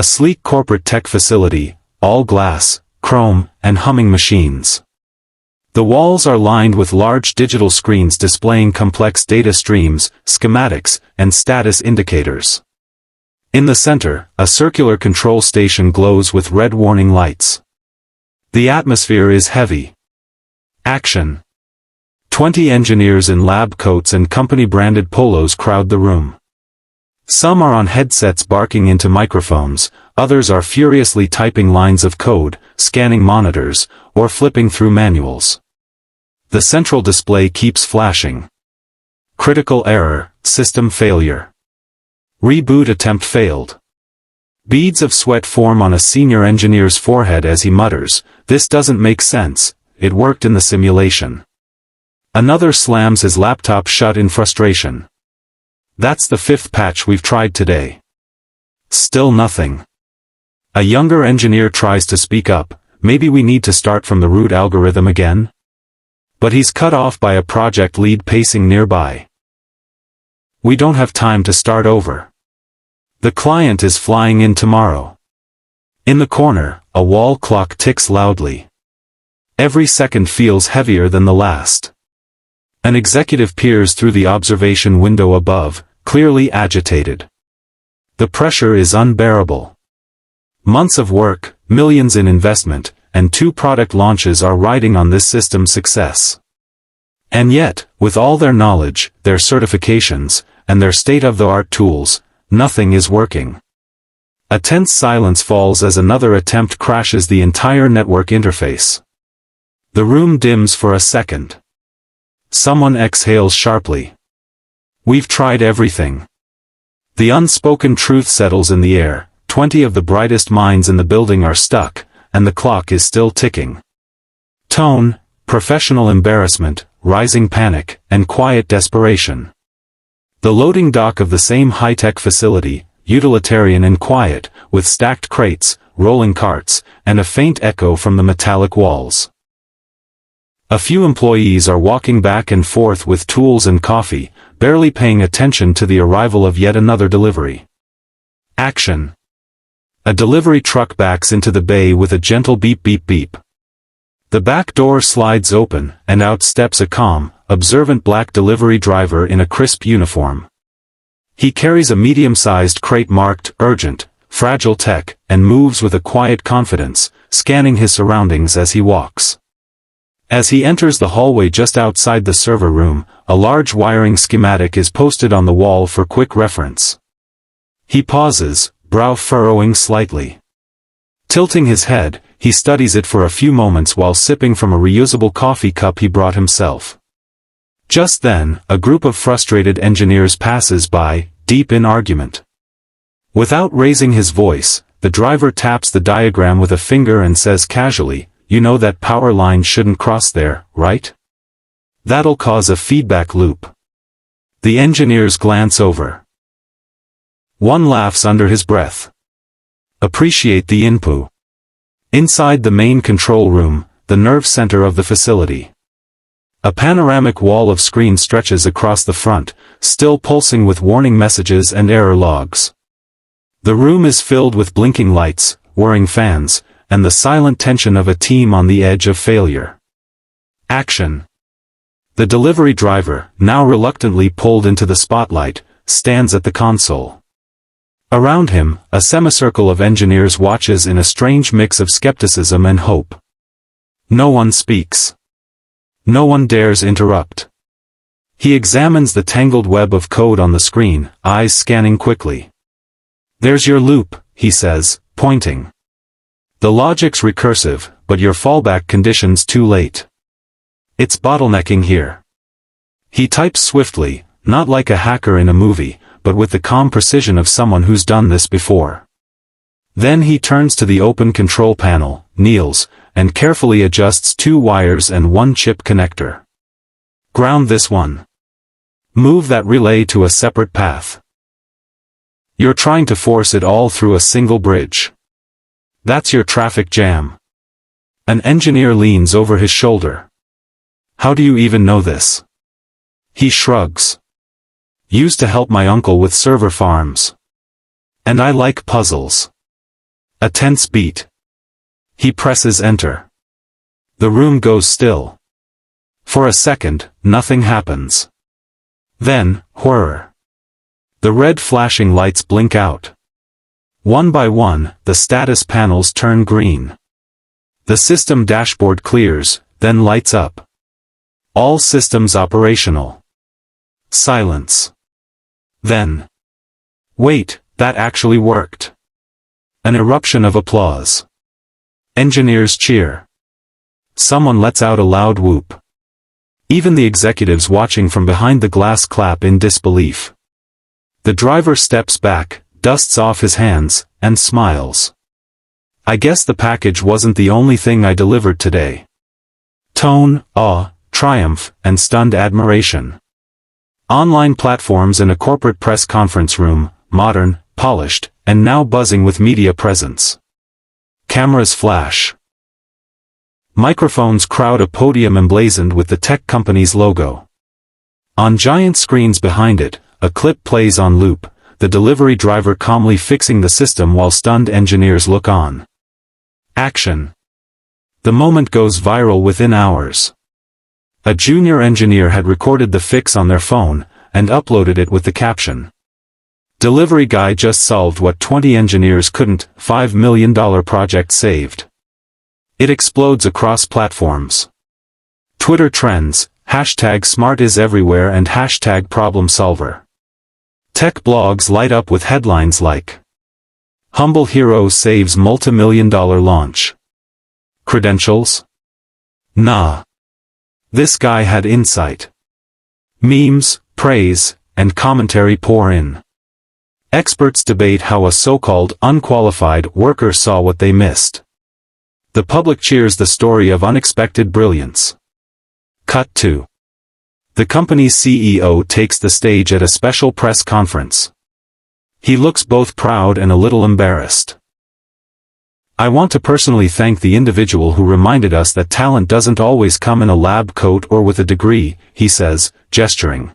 A sleek corporate tech facility, all glass, chrome, and humming machines. The walls are lined with large digital screens displaying complex data streams, schematics, and status indicators. In the center, a circular control station glows with red warning lights. The atmosphere is heavy. Action. 20 engineers in lab coats and company-branded polos crowd the room. Some are on headsets barking into microphones, others are furiously typing lines of code, scanning monitors, or flipping through manuals. The central display keeps flashing. Critical error, system failure. Reboot attempt failed. Beads of sweat form on a senior engineer's forehead as he mutters, "This doesn't make sense, it worked in the simulation." Another slams his laptop shut in frustration. "That's the 5th patch we've tried today. Still nothing." A younger engineer tries to speak up, "Maybe we need to start from the root algorithm again?" But he's cut off by a project lead pacing nearby. "We don't have time to start over. The client is flying in tomorrow." In the corner, a wall clock ticks loudly. Every second feels heavier than the last. An executive peers through the observation window above, clearly agitated. The pressure is unbearable. Months of work, millions in investment, and 2 product launches are riding on this system's success. And yet, with all their knowledge, their certifications, and their state-of-the-art tools, nothing is working. A tense silence falls as another attempt crashes the entire network interface. The room dims for a second. Someone exhales sharply. "We've tried everything." The unspoken truth settles in the air. 20 of the brightest minds in the building are stuck, and the clock is still ticking. Tone, professional embarrassment, rising panic, and quiet desperation. The loading dock of the same high-tech facility, utilitarian and quiet, with stacked crates, rolling carts, and a faint echo from the metallic walls. A few employees are walking back and forth with tools and coffee, barely paying attention to the arrival of yet another delivery. Action. A delivery truck backs into the bay with a gentle beep beep beep. The back door slides open, and out steps a calm, observant black delivery driver in a crisp uniform. He carries a medium-sized crate marked "Urgent," "Fragile Tech," and moves with a quiet confidence, scanning his surroundings as he walks. As he enters the hallway just outside the server room, a large wiring schematic is posted on the wall for quick reference. He pauses, brow furrowing slightly. Tilting his head, he studies it for a few moments while sipping from a reusable coffee cup he brought himself. Just then, a group of frustrated engineers passes by, deep in argument. Without raising his voice, the driver taps the diagram with a finger and says casually, "You know that power line shouldn't cross there, right? That'll cause a feedback loop." The engineers glance over. One laughs under his breath. "Appreciate the input." Inside the main control room, the nerve center of the facility. A panoramic wall of screen stretches across the front, still pulsing with warning messages and error logs. The room is filled with blinking lights, whirring fans, and the silent tension of a team on the edge of failure. Action. The delivery driver, now reluctantly pulled into the spotlight, stands at the console. Around him, a semicircle of engineers watches in a strange mix of skepticism and hope. No one speaks. No one dares interrupt. He examines the tangled web of code on the screen, eyes scanning quickly. "There's your loop," he says, pointing. "The logic's recursive, but your fallback condition's too late. It's bottlenecking here." He types swiftly, not like a hacker in a movie, but with the calm precision of someone who's done this before. Then he turns to the open control panel, kneels, and carefully adjusts 2 wires and 1 chip connector. "Ground this one. Move that relay to a separate path. You're trying to force it all through a single bridge. That's your traffic jam." An engineer leans over his shoulder. "How do you even know this?" He shrugs. "Used to help my uncle with server farms. And I like puzzles." A tense beat. He presses enter. The room goes still. For a second, nothing happens. Then, whir. The red flashing lights blink out. One by one, the status panels turn green. The system dashboard clears, then lights up. All systems operational. Silence. Then. Wait, that actually worked. An eruption of applause. Engineers cheer. Someone lets out a loud whoop. Even the executives watching from behind the glass clap in disbelief. The driver steps back, dusts off his hands, and smiles. I guess the package wasn't the only thing I delivered today. Tone, awe, triumph, and stunned admiration. Online platforms in a corporate press conference room, modern, polished, and now buzzing with media presence. Cameras flash. Microphones crowd a podium emblazoned with the tech company's logo. On giant screens behind it, a clip plays on loop, the delivery driver calmly fixing the system while stunned engineers look on. Action. The moment goes viral within hours. A junior engineer had recorded the fix on their phone, and uploaded it with the caption. Delivery guy just solved what 20 engineers couldn't, $5 million project saved. It explodes across platforms. Twitter trends, hashtag smart is everywhere and hashtag problem solver. Tech blogs light up with headlines like Humble Hero saves multi-million-dollar launch. Credentials? Nah. This guy had insight. Memes, praise, and commentary pour in. Experts debate how a so-called unqualified worker saw what they missed. The public cheers the story of unexpected brilliance. Cut to. The company's CEO takes the stage at a special press conference. He looks both proud and a little embarrassed. I want to personally thank the individual who reminded us that talent doesn't always come in a lab coat or with a degree, he says, gesturing.